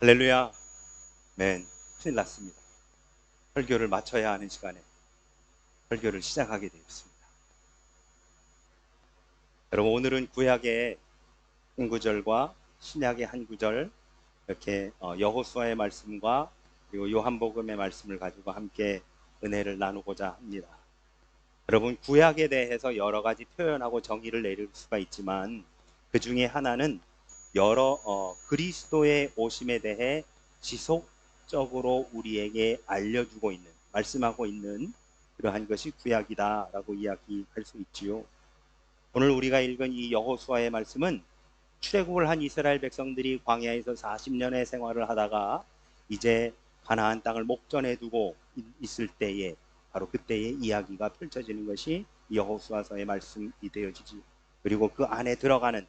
할렐루야. 맨, 큰일 났습니다. 설교를 마쳐야 하는 시간에 설교를 시작하게 되었습니다. 여러분, 오늘은 구약의 한 구절과 신약의 한 구절, 이렇게 여호수아의 말씀과 그리고 요한복음의 말씀을 가지고 함께 은혜를 나누고자 합니다. 여러분, 구약에 대해서 여러 가지 표현하고 정의를 내릴 수가 있지만 그 중에 하나는 그리스도의 오심에 대해 지속적으로 우리에게 알려주고 있는, 말씀하고 있는 그러한 것이 구약이다라고 이야기할 수 있지요. 오늘 우리가 읽은 이 여호수아의 말씀은 출애굽을 한 이스라엘 백성들이 광야에서 40년의 생활을 하다가 이제 가나안 땅을 목전에 두고 있을 때에, 바로 그때의 이야기가 펼쳐지는 것이 여호수아서의 말씀이 되어지지. 그리고 그 안에 들어가는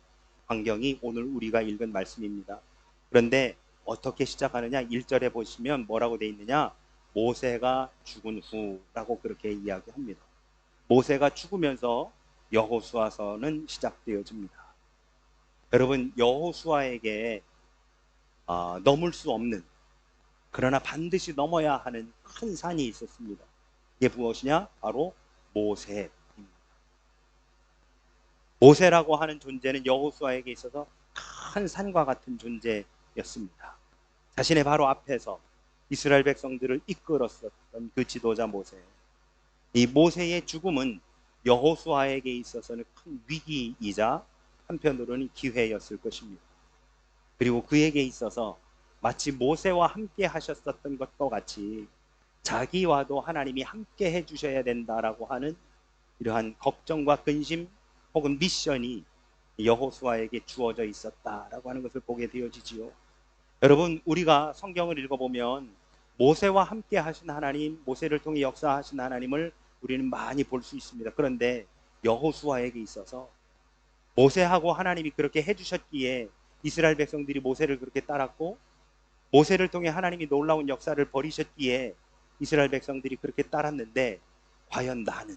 환경이 오늘 우리가 읽은 말씀입니다. 그런데 어떻게 시작하느냐? 1절에 보시면 뭐라고 되어 있느냐? 모세가 죽은 후라고 그렇게 이야기합니다. 모세가 죽으면서 여호수아서는 시작되어집니다. 여러분, 여호수아에게 넘을 수 없는, 그러나 반드시 넘어야 하는 큰 산이 있었습니다. 이게 무엇이냐? 바로 모세입니다. 모세라고 하는 존재는 여호수아에게 있어서 큰 산과 같은 존재였습니다. 자신의 바로 앞에서 이스라엘 백성들을 이끌었었던 그 지도자 모세. 이 모세의 죽음은 여호수아에게 있어서는 큰 위기이자 한편으로는 기회였을 것입니다. 그리고 그에게 있어서 마치 모세와 함께 하셨었던 것과 같이 자기와도 하나님이 함께 해주셔야 된다라고 하는 이러한 걱정과 근심 혹은 미션이 여호수아에게 주어져 있었다라고 하는 것을 보게 되어지지요. 여러분, 우리가 성경을 읽어보면 모세와 함께 하신 하나님, 모세를 통해 역사하신 하나님을 우리는 많이 볼 수 있습니다. 그런데 여호수아에게 있어서 모세하고 하나님이 그렇게 해주셨기에 이스라엘 백성들이 모세를 그렇게 따랐고, 모세를 통해 하나님이 놀라운 역사를 벌이셨기에 이스라엘 백성들이 그렇게 따랐는데, 과연 나는,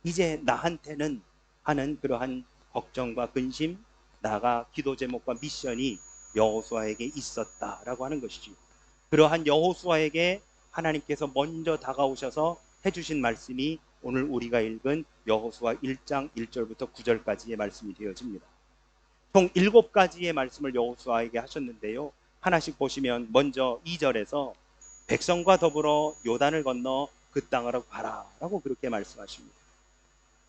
이제 나한테는 하는 그러한 걱정과 근심, 나가 기도 제목과 미션이 여호수아에게 있었다라고 하는 것이죠. 그러한 여호수아에게 하나님께서 먼저 다가오셔서 해주신 말씀이 오늘 우리가 읽은 여호수아 1장 1절부터 9절까지의 말씀이 되어집니다. 총 7가지의 말씀을 여호수아에게 하셨는데요, 하나씩 보시면 먼저 2절에서 백성과 더불어 요단을 건너 그 땅으로 가라 라고 그렇게 말씀하십니다.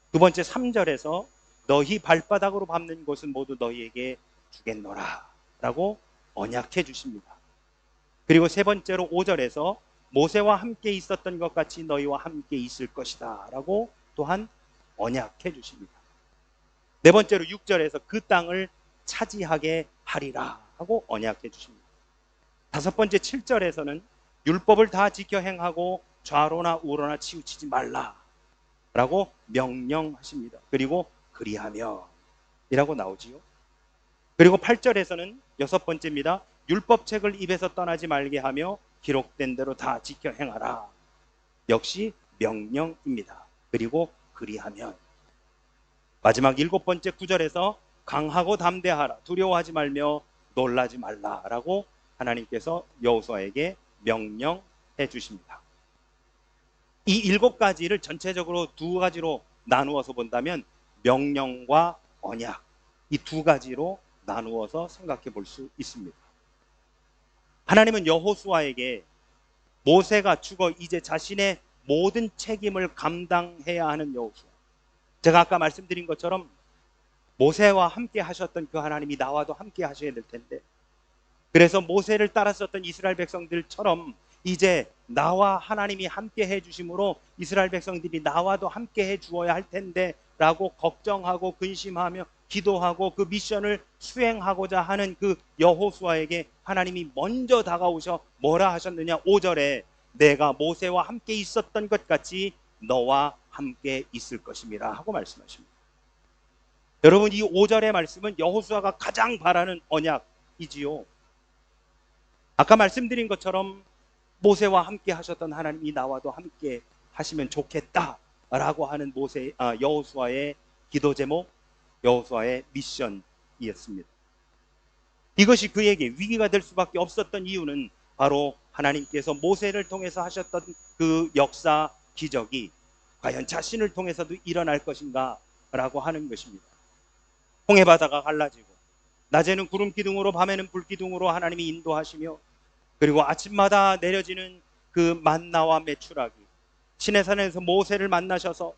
두 번째 3절에서 너희 발바닥으로 밟는 곳은 모두 너희에게 주겠노라 라고 언약해 주십니다. 그리고 세 번째로 5절에서 모세와 함께 있었던 것 같이 너희와 함께 있을 것이다 라고 또한 언약해 주십니다. 네 번째로 6절에서 그 땅을 차지하게 하리라 하고 언약해 주십니다. 다섯 번째 7절에서는 율법을 다 지켜 행하고 좌로나 우로나 치우치지 말라 라고 명령하십니다. 그리고 그리하며 이라고 나오지요. 그리고 8절에서는 여섯 번째입니다. 율법책을 입에서 떠나지 말게 하며 기록된 대로 다 지켜 행하라. 역시 명령입니다. 그리고 그리하면. 마지막 7번째 9절에서 강하고 담대하라. 두려워하지 말며 놀라지 말라라고 하나님께서 여호수아에게 명령해 주십니다. 이 7가지를 전체적으로 2가지로 나누어서 본다면 명령과 언약, 이 2가지로 나누어서 생각해 볼 수 있습니다. 하나님은 여호수아에게 모세가 죽어 이제 자신의 모든 책임을 감당해야 하는 여호수아, 제가 아까 말씀드린 것처럼 모세와 함께 하셨던 그 하나님이 나와도 함께 하셔야 될 텐데, 그래서 모세를 따랐었던 이스라엘 백성들처럼 이제 나와 하나님이 함께 해주심으로 이스라엘 백성들이 나와도 함께 해주어야 할 텐데 라고 걱정하고 근심하며 기도하고 그 미션을 수행하고자 하는 그 여호수아에게 하나님이 먼저 다가오셔 뭐라 하셨느냐? 5절에 내가 모세와 함께 있었던 것 같이 너와 함께 있을 것입니다 하고 말씀하십니다. 여러분, 이 5절의 말씀은 여호수아가 가장 바라는 언약이지요. 아까 말씀드린 것처럼 모세와 함께 하셨던 하나님이 나와도 함께 하시면 좋겠다라고 하는 여호수아의 기도 제목, 여호수아의 미션이었습니다. 이것이 그에게 위기가 될 수밖에 없었던 이유는 바로 하나님께서 모세를 통해서 하셨던 그 역사 기적이 과연 자신을 통해서도 일어날 것인가 라고 하는 것입니다. 홍해 바다가 갈라지고 낮에는 구름 기둥으로 밤에는 불 기둥으로 하나님이 인도하시며, 그리고 아침마다 내려지는 그 만나와 메추라기, 시내산에서 모세를 만나셔서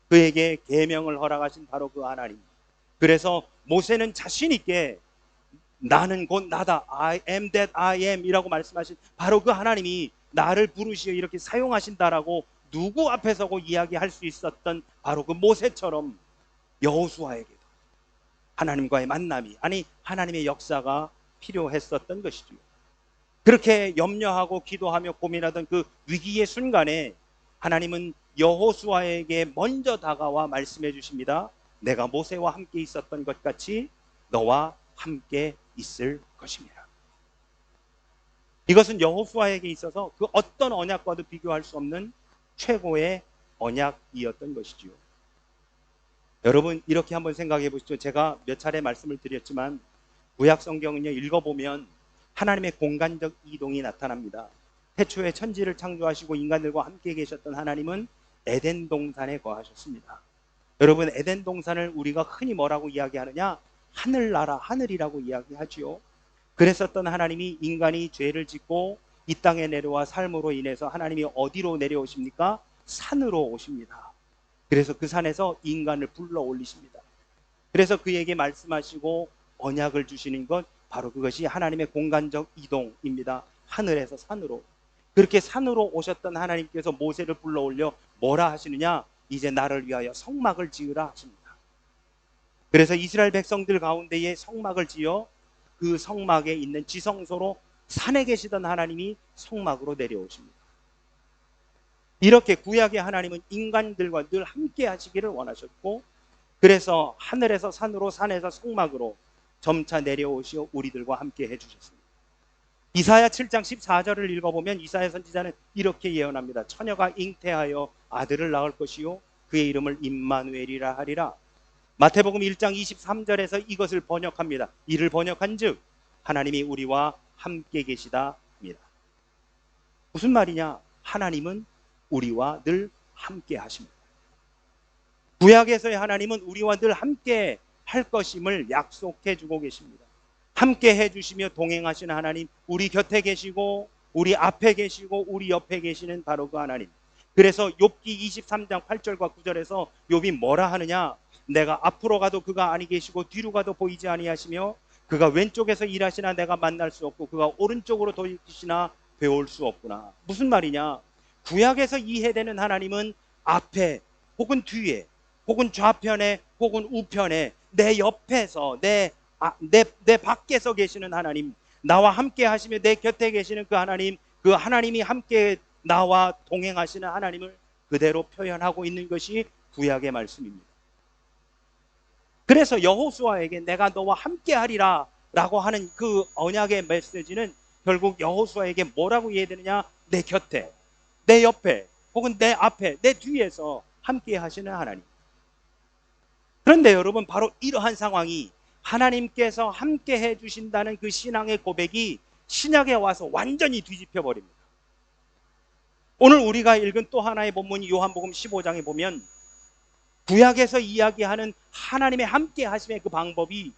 그에게 계명을 허락하신 바로 그 하나님. 그래서 모세는 자신 있게 나는 곧 나다, I am that I am 이라고 말씀하신 바로 그 하나님이 나를 부르시어 이렇게 사용하신다라고 누구 앞에 서고 이야기할 수 있었던 바로 그 모세처럼 여호수아에게도 하나님과의 만남이, 아니 하나님의 역사가 필요했었던 것이죠. 그렇게 염려하고 기도하며 고민하던 그 위기의 순간에 하나님은 여호수아에게 먼저 다가와 말씀해 주십니다. 내가 모세와 함께 있었던 것 같이 너와 함께 있을 것입니다. 이것은 여호수아에게 있어서 그 어떤 언약과도 비교할 수 없는 최고의 언약이었던 것이지요. 여러분, 이렇게 한번 생각해 보시죠. 제가 몇 차례 말씀을 드렸지만 구약 성경은요, 읽어보면 하나님의 공간적 이동이 나타납니다. 태초에 천지를 창조하시고 인간들과 함께 계셨던 하나님은 에덴 동산에 거하셨습니다. 여러분, 에덴 동산을 우리가 흔히 뭐라고 이야기하느냐? 하늘나라, 하늘이라고 이야기하지요. 그랬었던 하나님이 인간이 죄를 짓고 이 땅에 내려와 삶으로 인해서 하나님이 어디로 내려오십니까? 산으로 오십니다. 그래서 그 산에서 인간을 불러 올리십니다. 그래서 그에게 말씀하시고 언약을 주시는 것, 바로 그것이 하나님의 공간적 이동입니다. 하늘에서 산으로. 그렇게 산으로 오셨던 하나님께서 모세를 불러 올려 뭐라 하시느냐? 이제 나를 위하여 성막을 지으라 하십니다. 그래서 이스라엘 백성들 가운데에 성막을 지어 그 성막에 있는 지성소로 산에 계시던 하나님이 성막으로 내려오십니다. 이렇게 구약의 하나님은 인간들과 늘 함께 하시기를 원하셨고, 그래서 하늘에서 산으로, 산에서 성막으로 점차 내려오시어 우리들과 함께 해주셨습니다. 이사야 7장 14절을 읽어보면 이사야 선지자는 이렇게 예언합니다. 처녀가 잉태하여 아들을 낳을 것이요 그의 이름을 임마누엘이라 하리라. 마태복음 1장 23절에서 이것을 번역합니다. 이를 번역한 즉 하나님이 우리와 함께 계시다 합니다. 무슨 말이냐? 하나님은 우리와 늘 함께 하십니다. 구약에서의 하나님은 우리와 늘 함께 할 것임을 약속해 주고 계십니다. 함께 해주시며 동행하시는 하나님, 우리 곁에 계시고 우리 앞에 계시고 우리 옆에 계시는 바로 그 하나님. 그래서 욥기 23장 8절과 9절에서 욥이 뭐라 하느냐? 내가 앞으로 가도 그가 아니 계시고 뒤로 가도 보이지 아니하시며 그가 왼쪽에서 일하시나 내가 만날 수 없고 그가 오른쪽으로 돌이키시나 배울 수 없구나. 무슨 말이냐? 구약에서 이해되는 하나님은 앞에 혹은 뒤에 혹은 좌편에 혹은 우편에 내 옆에서 내 밖에서 계시는 하나님, 나와 함께 하시며 내 곁에 계시는 그 하나님, 그 하나님이 함께 나와 동행하시는 하나님을 그대로 표현하고 있는 것이 구약의 말씀입니다. 그래서 여호수아에게 내가 너와 함께 하리라 라고 하는 그 언약의 메시지는 결국 여호수아에게 뭐라고 이해되느냐? 내 곁에, 내 옆에 혹은 내 앞에, 내 뒤에서 함께 하시는 하나님. 그런데 여러분, 바로 이러한 상황이 하나님께서 함께 해주신다는 그 신앙의 고백이 신약에 와서 완전히 뒤집혀 버립니다. 오늘 우리가 읽은 또 하나의 본문이 요한복음 15장에 보면 구약에서 이야기하는 하나님의 함께 하심의 그 방법이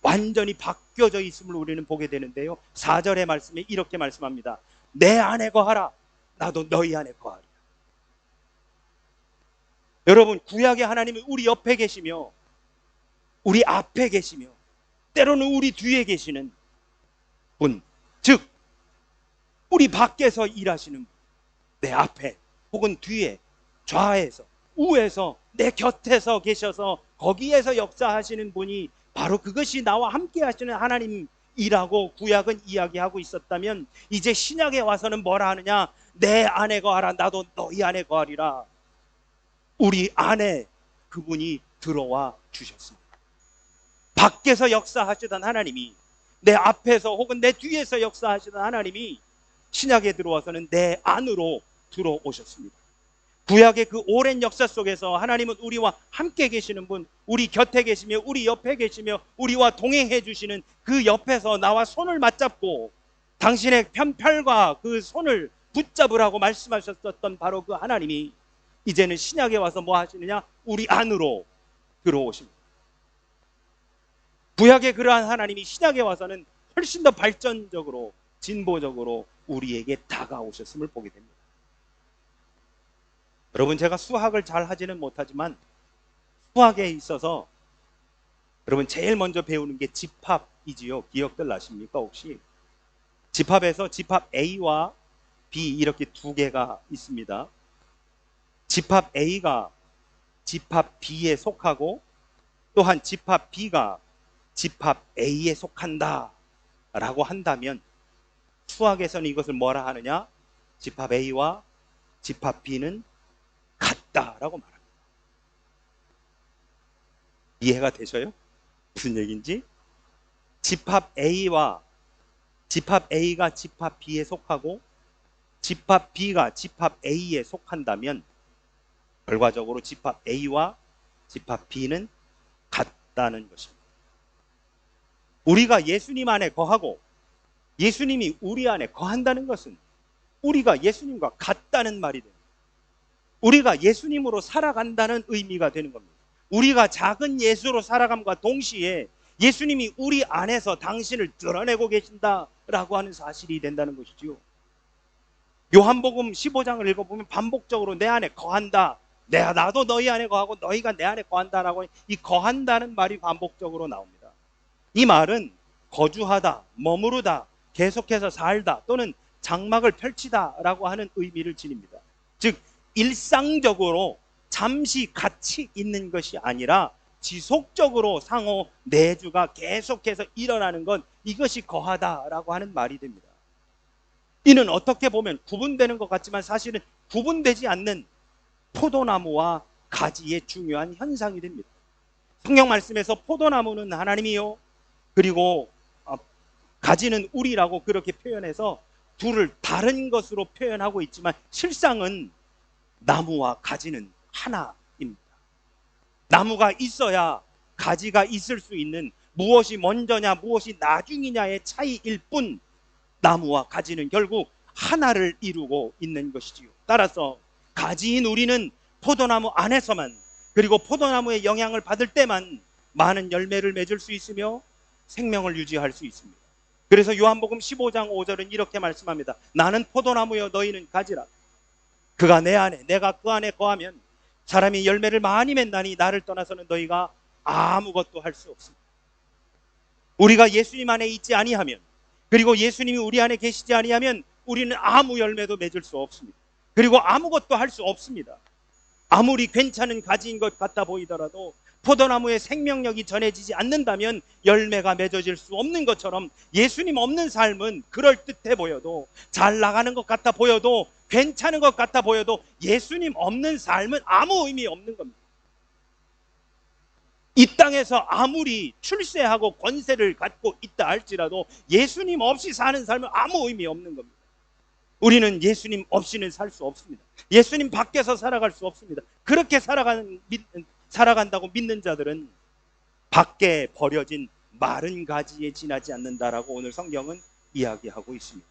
완전히 바뀌어져 있음을 우리는 보게 되는데요, 4절의 말씀에 이렇게 말씀합니다. 내 안에 거하라, 나도 너희 안에 거하리라. 여러분, 구약의 하나님은 우리 옆에 계시며 우리 앞에 계시며 때로는 우리 뒤에 계시는 분, 즉 우리 밖에서 일하시는 분, 내 앞에 혹은 뒤에, 좌에서 우에서 내 곁에서 계셔서 거기에서 역사하시는 분이 바로 그것이 나와 함께 하시는 하나님이라고 구약은 이야기하고 있었다면, 이제 신약에 와서는 뭐라 하느냐? 내 안에 거하라, 나도 너희 안에 거하리라. 우리 안에 그분이 들어와 주셨습니다. 밖에서 역사하시던 하나님이, 내 앞에서 혹은 내 뒤에서 역사하시던 하나님이 신약에 들어와서는 내 안으로 들어오셨습니다. 구약의 그 오랜 역사 속에서 하나님은 우리와 함께 계시는 분, 우리 곁에 계시며 우리 옆에 계시며 우리와 동행해 주시는 그 옆에서 나와 손을 맞잡고 당신의 편팔과 그 손을 붙잡으라고 말씀하셨었던 바로 그 하나님이 이제는 신약에 와서 뭐 하시느냐? 우리 안으로 들어오십니다. 구약의 그러한 하나님이 신약에 와서는 훨씬 더 발전적으로 진보적으로 우리에게 다가오셨음을 보게 됩니다. 여러분, 제가 수학을 잘 하지는 못하지만 수학에 있어서 여러분 제일 먼저 배우는 게 집합이지요. 기억들 나십니까 혹시? 집합에서 집합 A와 B 이렇게 두 개가 있습니다. 집합 A가 집합 B에 속하고 또한 집합 B가 집합 A에 속한다 라고 한다면 수학에서는 이것을 뭐라 하느냐? 집합 A와 집합 B는 같다라고 말합니다. 이해가 되셔요? 무슨 얘기인지? 집합 A가 집합 B에 속하고 집합 B가 집합 A에 속한다면 결과적으로 집합 A와 집합 B는 같다는 것입니다. 우리가 예수님 안에 거하고 예수님이 우리 안에 거한다는 것은 우리가 예수님과 같다는 말이 됩니다. 우리가 예수님으로 살아간다는 의미가 되는 겁니다. 우리가 작은 예수로 살아감과 동시에 예수님이 우리 안에서 당신을 드러내고 계신다라고 하는 사실이 된다는 것이죠. 요한복음 15장을 읽어보면 반복적으로 내 안에 거한다, 나도 너희 안에 거하고 너희가 내 안에 거한다라고 이 거한다는 말이 반복적으로 나옵니다. 이 말은 거주하다, 머무르다, 계속해서 살다 또는 장막을 펼치다라고 하는 의미를 지닙니다. 즉 일상적으로 잠시 같이 있는 것이 아니라 지속적으로 상호 내주가 계속해서 일어나는 것, 이것이 거하다라고 하는 말이 됩니다. 이는 어떻게 보면 구분되는 것 같지만 사실은 구분되지 않는 포도나무와 가지의 중요한 현상이 됩니다. 성경 말씀에서 포도나무는 하나님이요 그리고 가지는 우리라고 그렇게 표현해서 둘을 다른 것으로 표현하고 있지만 실상은 나무와 가지는 하나입니다. 나무가 있어야 가지가 있을 수 있는, 무엇이 먼저냐 무엇이 나중이냐의 차이일 뿐 나무와 가지는 결국 하나를 이루고 있는 것이지요. 따라서 가지인 우리는 포도나무 안에서만, 그리고 포도나무의 영향을 받을 때만 많은 열매를 맺을 수 있으며 생명을 유지할 수 있습니다. 그래서 요한복음 15장 5절은 이렇게 말씀합니다. 나는 포도나무여 너희는 가지라. 그가 내 안에 내가 그 안에 거하면 사람이 열매를 많이 맺나니 나를 떠나서는 너희가 아무것도 할 수 없습니다. 우리가 예수님 안에 있지 아니하면, 그리고 예수님이 우리 안에 계시지 아니하면 우리는 아무 열매도 맺을 수 없습니다. 그리고 아무것도 할 수 없습니다. 아무리 괜찮은 가지인 것 같아 보이더라도 포도나무의 생명력이 전해지지 않는다면 열매가 맺어질 수 없는 것처럼 예수님 없는 삶은 그럴듯해 보여도, 잘 나가는 것 같아 보여도, 괜찮은 것 같아 보여도 예수님 없는 삶은 아무 의미 없는 겁니다. 이 땅에서 아무리 출세하고 권세를 갖고 있다 할지라도 예수님 없이 사는 삶은 아무 의미 없는 겁니다. 우리는 예수님 없이는 살 수 없습니다. 예수님 밖에서 살아갈 수 없습니다. 그렇게 살아간다고 믿는 자들은 밖에 버려진 마른 가지에 지나지 않는다라고 오늘 성경은 이야기하고 있습니다.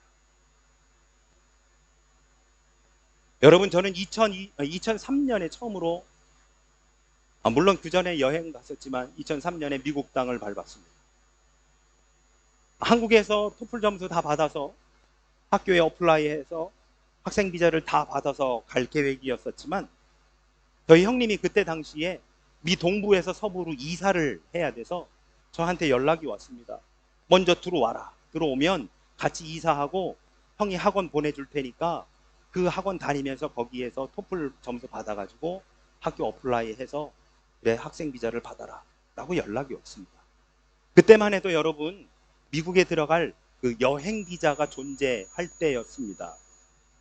여러분, 저는 2003년에 처음으로, 물론 그 전에 여행 갔었지만 2003년에 미국 땅을 밟았습니다. 한국에서 토플 점수 다 받아서 학교에 어플라이해서 학생 비자를 다 받아서 갈 계획이었었지만 저희 형님이 그때 당시에 미 동부에서 서부로 이사를 해야 돼서 저한테 연락이 왔습니다. 먼저 들어와라. 들어오면 같이 이사하고 형이 학원 보내줄 테니까 그 학원 다니면서 거기에서 토플 점수 받아가지고 학교 어플라이해서 그래 학생 비자를 받아라 라고 연락이 왔습니다. 그때만 해도 여러분 미국에 들어갈 그 여행 비자가 존재할 때였습니다.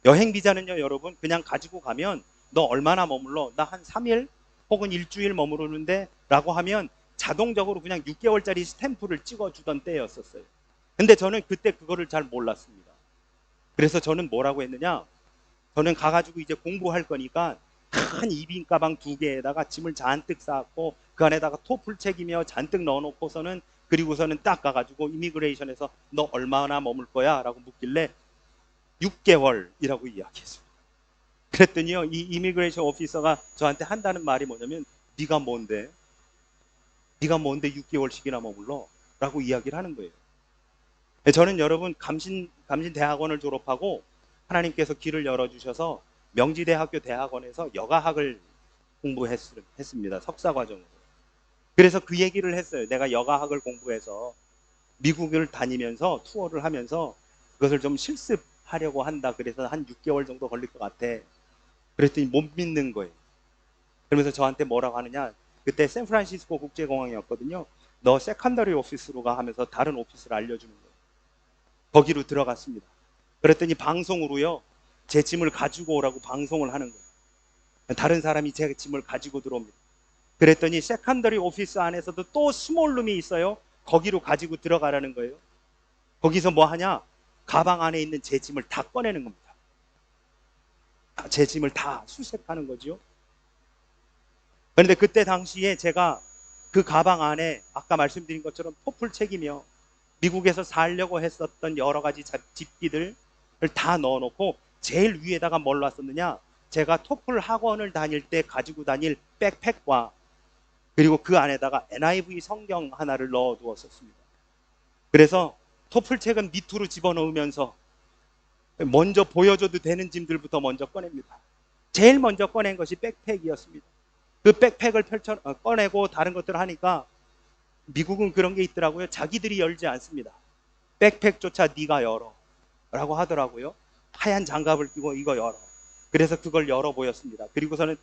여행 비자는요 여러분 그냥 가지고 가면 너 얼마나 머물러? 나 한 3일 혹은 일주일 머무르는데 라고 하면 자동적으로 그냥 6개월짜리 스탬프를 찍어주던 때였었어요. 근데 저는 그때 그거를 잘 몰랐습니다. 그래서 저는 뭐라고 했느냐, 저는 가가지고 이제 공부할 거니까 큰 이빈 가방 2개에다가 짐을 잔뜩 쌓았고 그 안에다가 토플 책이며 잔뜩 넣어놓고서는 그리고서는 딱 가가지고 이미그레이션에서 너 얼마나 머물 거야? 라고 묻길래 6개월이라고 이야기했습니다. 그랬더니요, 이 이미그레이션 오피서가 저한테 한다는 말이 뭐냐면 네가 뭔데? 네가 뭔데 6개월씩이나 머물러? 라고 이야기를 하는 거예요. 저는 여러분 감신 대학원을 졸업하고 하나님께서 길을 열어주셔서 명지대학교 대학원에서 여가학을 공부했습니다. 석사과정으로. 그래서 그 얘기를 했어요. 내가 여가학을 공부해서 미국을 다니면서 투어를 하면서 그것을 좀 실습하려고 한다. 그래서 한 6개월 정도 걸릴 것 같아. 그랬더니 못 믿는 거예요. 그러면서 저한테 뭐라고 하느냐. 그때 샌프란시스코 국제공항이었거든요. 너 세컨더리 오피스로 가 하면서 다른 오피스를 알려주는 거예요. 거기로 들어갔습니다. 그랬더니 방송으로요. 제 짐을 가지고 오라고 방송을 하는 거예요. 다른 사람이 제 짐을 가지고 들어옵니다. 그랬더니 세컨더리 오피스 안에서도 또 스몰룸이 있어요. 거기로 가지고 들어가라는 거예요. 거기서 뭐 하냐? 가방 안에 있는 제 짐을 다 꺼내는 겁니다. 제 짐을 다 수색하는 거죠. 그런데 그때 당시에 제가 그 가방 안에 아까 말씀드린 것처럼 토플 책이며 미국에서 살려고 했었던 여러 가지 집기들을 다 넣어놓고 제일 위에다가 뭘 놨었느냐? 제가 토플 학원을 다닐 때 가지고 다닐 백팩과 그리고 그 안에다가 NIV 성경 하나를 넣어두었었습니다. 그래서 토플 책은 밑으로 집어넣으면서 먼저 보여줘도 되는 짐들부터 먼저 꺼냅니다. 제일 먼저 꺼낸 것이 백팩이었습니다. 그 백팩을 꺼내고 다른 것들을 하니까 미국은 그런 게 있더라고요. 자기들이 열지 않습니다. 백팩조차 네가 열어 라고 하더라고요. 하얀 장갑을 끼고 이거 열어. 그래서 그걸 열어 보였습니다. 그리고서는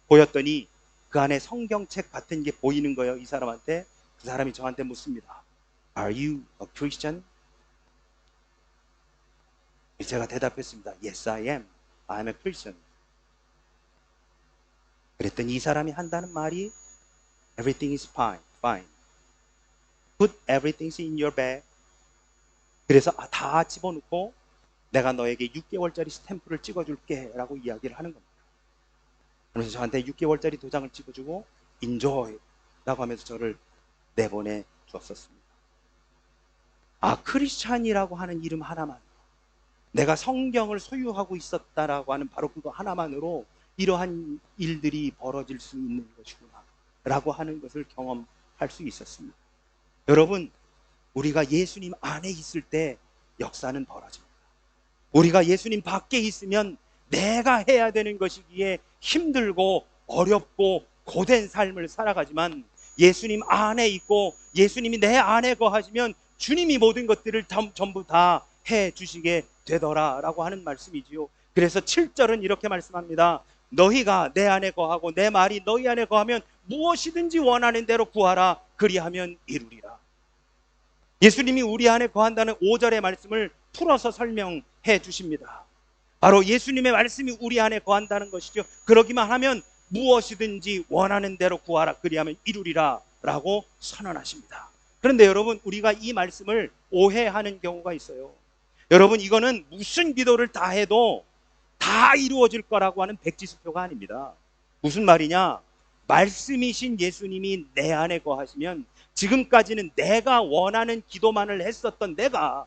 보였더니 그 안에 성경책 같은 게 보이는 거예요. 이 사람한테. 그 사람이 저한테 묻습니다. Are you a Christian? 제가 대답했습니다. Yes, I am. I'm a Christian. 그랬더니 이 사람이 한다는 말이 Everything is fine. Put everything in your bag. 그래서 다 집어넣고 내가 너에게 6개월짜리 스탬프를 찍어줄게 라고 이야기를 하는 겁니다. 그래서 저한테 6개월짜리 도장을 찍어주고 Enjoy 라고 하면서 저를 내보내 주었었습니다. 크리스찬이라고 하는 이름 하나만, 내가 성경을 소유하고 있었다라고 하는 바로 그거 하나만으로 이러한 일들이 벌어질 수 있는 것이구나 라고 하는 것을 경험할 수 있었습니다. 여러분, 우리가 예수님 안에 있을 때 역사는 벌어집니다. 우리가 예수님 밖에 있으면 내가 해야 되는 것이기에 힘들고 어렵고 고된 삶을 살아가지만 예수님 안에 있고 예수님이 내 안에 거하시면 주님이 모든 것들을 전부 다 해주시게 되더라 라고 하는 말씀이지요. 그래서 7절은 이렇게 말씀합니다. 너희가 내 안에 거하고 내 말이 너희 안에 거하면 무엇이든지 원하는 대로 구하라. 그리하면 이루리라. 예수님이 우리 안에 거한다는 5절의 말씀을 풀어서 설명해 주십니다. 바로 예수님의 말씀이 우리 안에 거한다는 것이죠. 그러기만 하면 무엇이든지 원하는 대로 구하라. 그리하면 이루리라 라고 선언하십니다. 그런데 여러분, 우리가 이 말씀을 오해하는 경우가 있어요. 여러분, 이거는 무슨 기도를 다 해도 다 이루어질 거라고 하는 백지수표가 아닙니다. 무슨 말이냐? 말씀이신 예수님이 내 안에 거하시면 지금까지는 내가 원하는 기도만을 했었던 내가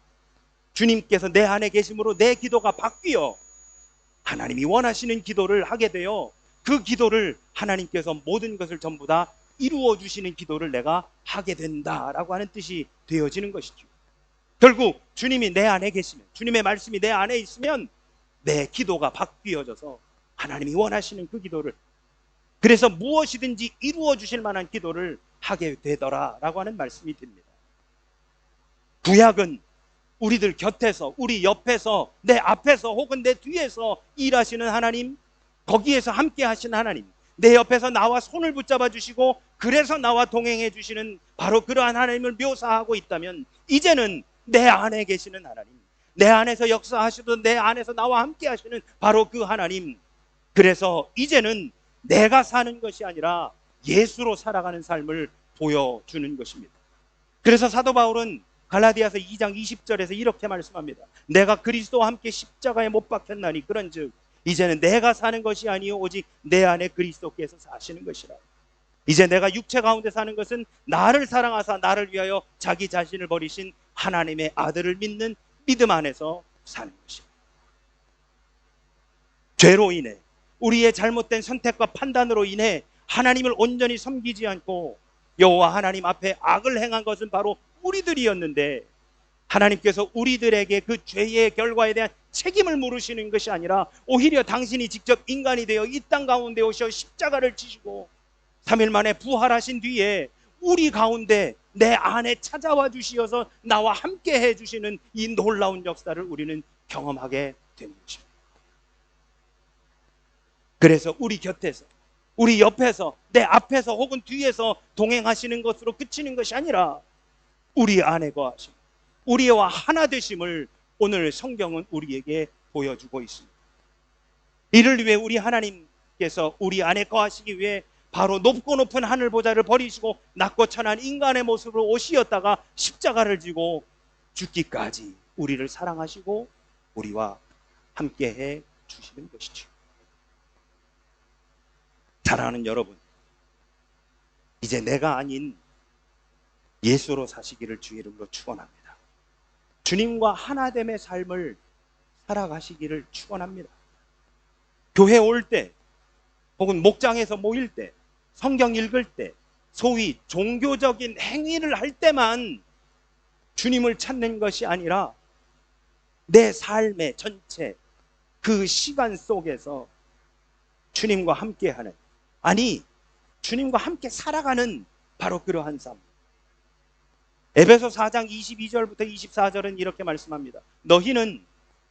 주님께서 내 안에 계심으로 내 기도가 바뀌어 하나님이 원하시는 기도를 하게 되어 그 기도를 하나님께서 모든 것을 전부 다 이루어 주시는 기도를 내가 하게 된다라고 하는 뜻이 되어지는 것이죠. 결국 주님이 내 안에 계시면, 주님의 말씀이 내 안에 있으면 내 기도가 바뀌어져서 하나님이 원하시는 그 기도를, 그래서 무엇이든지 이루어 주실 만한 기도를 하게 되더라라고 하는 말씀이 됩니다. 구약은 우리들 곁에서, 우리 옆에서, 내 앞에서 혹은 내 뒤에서 일하시는 하나님, 거기에서 함께 하신 하나님, 내 옆에서 나와 손을 붙잡아 주시고 그래서 나와 동행해 주시는 바로 그러한 하나님을 묘사하고 있다면, 이제는 내 안에 계시는 하나님, 내 안에서 역사하시던 내 안에서 나와 함께 하시는 바로 그 하나님, 그래서 이제는 내가 사는 것이 아니라 예수로 살아가는 삶을 보여주는 것입니다. 그래서 사도 바울은 갈라디아서 2장 20절에서 이렇게 말씀합니다. 내가 그리스도와 함께 십자가에 못 박혔나니 그런즉 이제는 내가 사는 것이 아니요 오직 내 안에 그리스도께서 사시는 것이라. 이제 내가 육체 가운데 사는 것은 나를 사랑하사 나를 위하여 자기 자신을 버리신 하나님의 아들을 믿는 믿음 안에서 사는 것이라. 죄로 인해, 우리의 잘못된 선택과 판단으로 인해 하나님을 온전히 섬기지 않고 여호와 하나님 앞에 악을 행한 것은 바로 우리들이었는데, 하나님께서 우리들에게 그 죄의 결과에 대한 책임을 물으시는 것이 아니라 오히려 당신이 직접 인간이 되어 이 땅 가운데 오셔 십자가를 지시고 3일 만에 부활하신 뒤에 우리 가운데 내 안에 찾아와 주시어서 나와 함께 해주시는 이 놀라운 역사를 우리는 경험하게 되는 것입니다. 그래서 우리 곁에서, 우리 옆에서, 내 앞에서 혹은 뒤에서 동행하시는 것으로 그치는 것이 아니라 우리 안에 거하심, 우리와 하나 되심을 오늘 성경은 우리에게 보여주고 있습니다. 이를 위해 우리 하나님께서 우리 안에 거하시기 위해 바로 높고 높은 하늘 보좌를 버리시고 낮고 천한 인간의 모습으로 오시었다가 십자가를 지고 죽기까지 우리를 사랑하시고 우리와 함께해 주시는 것이죠. 사랑하는 여러분, 이제 내가 아닌 예수로 사시기를 주의 이름으로 축원합니다. 주님과 하나됨의 삶을 살아가시기를 축원합니다. 교회 올 때, 혹은 목장에서 모일 때, 성경 읽을 때, 소위 종교적인 행위를 할 때만 주님을 찾는 것이 아니라 내 삶의 전체 그 시간 속에서 주님과 함께하는, 아니 주님과 함께 살아가는 바로 그러한 삶. 에베소 4장 22절부터 24절은 이렇게 말씀합니다. 너희는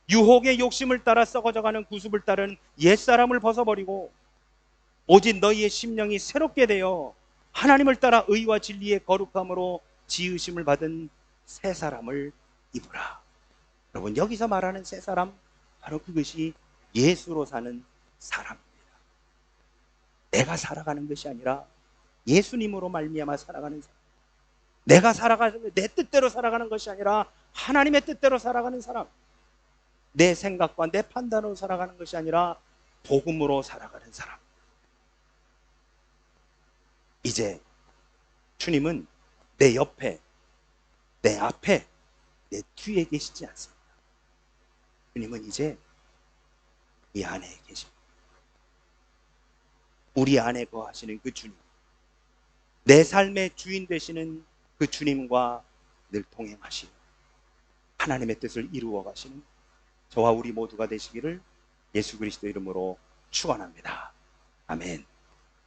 유혹의 욕심을 따라 썩어져가는 구습을 따른 옛사람을 벗어버리고 오직 너희의 심령이 새롭게 되어 하나님을 따라 의와 진리의 거룩함으로 지으심을 받은 새 사람을 입으라. 여러분, 여기서 말하는 새 사람, 바로 그것이 예수로 사는 사람입니다. 내가 살아가는 것이 아니라 예수님으로 말미암아 살아가는 사람. 내가 살아가는, 내 뜻대로 살아가는 것이 아니라 하나님의 뜻대로 살아가는 사람. 내 생각과 내 판단으로 살아가는 것이 아니라 복음으로 살아가는 사람. 이제 주님은 내 옆에, 내 앞에, 내 뒤에 계시지 않습니다. 주님은 이제 이 안에 계십니다. 우리 안에 거하시는 그 주님, 내 삶의 주인 되시는 그 주님과 늘 동행하시는 하나님의 뜻을 이루어 가시는 저와 우리 모두가 되시기를 예수 그리스도 이름으로 축원합니다. 아멘.